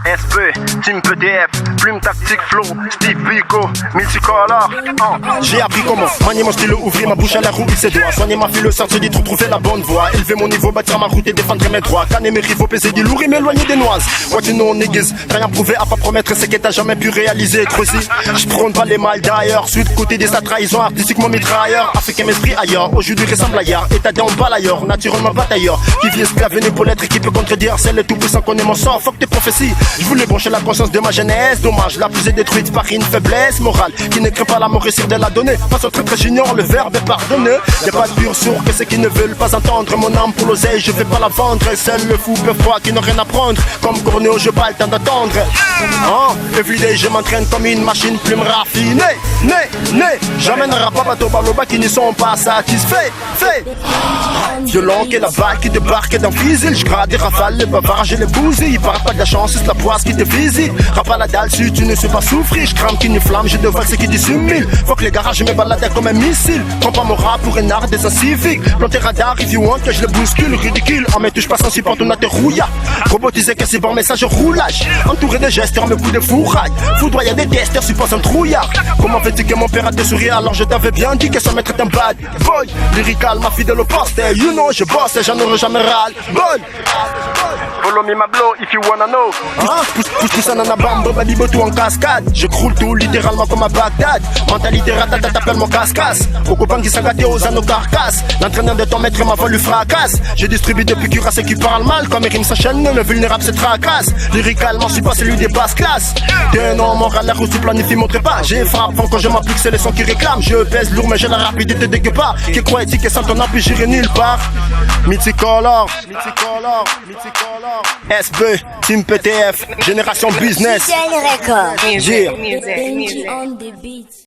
SP, Team PDF, plume tactique flow, Steve Biko, multicolore. J'ai appris comment manier mon stylo, ouvrir ma bouche à la roue, ses doigts. Soigner ma fille, sortir des trous, trouver la bonne voie. Élever mon niveau, bâtir ma route et défendre mes droits. Canner mes rivaux, peser des lourds et m'éloigner des noises. What you know, niggas, rien prouvé à pas promettre, c'est que t'as jamais pu réaliser. Creuser, j'prône pas les mal d'ailleurs. Sud côté des trahison, artistiquement mitrailleur. Africain m'esprit ailleurs, aujourd'hui ressemble ailleurs. État d'un balayeur, naturellement batailleur. Qui vit esclave né pour l'être, qui peut contredire celle tout puissant qu'on est mon sort. Fuck tes prophéties. Je voulais brancher la conscience de ma jeunesse. Dommage, la plus est détruite par une faiblesse morale qui ne crée pas la mort, réussir de la donner. Face au très j'ignore le verbe est pardonner. Y'a pas de pur sourd que ceux qui ne veulent pas entendre mon âme pour l'oseille, je vais pas la vendre. Seul le fou peut froid qui n'a rien à prendre. Comme Cornéo, je pas le temps d'attendre. Everyday, je m'entraîne comme une machine plume raffinée. J'amènerai pas bateau baloba qui ne sont pas satisfaits. Violent que la balle qui débarque d'un fusil. Je grade des rafales, les bavards, je les bousille. Il parle pas de la chance, c'est la poisse qui te visite. Rap à la dalle, si tu ne sais pas souffrir. Je crame qu'une flamme, je devale ce qui dissimule. Faut que les garages me baladent comme un missile. Prends pas mon rap pour un art des inciviques. Planter radar, if you want que je le bouscule. Ridicule, en me touche pas sans support, on a te rouilla. Robotisé que c'est bon message roulage. Entouré de gesteurs, mes coups de fourraille. Foudroyant des testeurs, suppose un trouillard. Comment fais-tu que mon père a te sourire alors je t'avais bien dit que son maître est un bad boy. Lyrical, ma fidèle au poste. You know, je bosse et j'en aurai jamais ral. Boy. Follow me my blow if you wanna know. Pousse un anabambo, balibo tout en cascade. Je croule tout littéralement comme à Bagdad. Mentalité ratata, t'appelles mon casse-casse. Au copain qui s'engage aux anneaux carcasses. L'entraîneur de ton maître m'a voulu fracasse. Je distribue depuis cuirassés qui parlent mal. Quand mes rimes s'enchaînent, le vulnérable se tracasse. Lyricalement, je suis pas celui des basses classes. T'es un homme moral, l'air où tu planifies mon trépas. J'ai frappe quand je m'applique, c'est les sons qui réclament. Je pèse lourd, mais j'ai la rapidité de quelque part. Qui croit-il que sans ton appui, j'irai nulle part. Mythicolore, SB, Team PTF, Génération Business. Record. Music.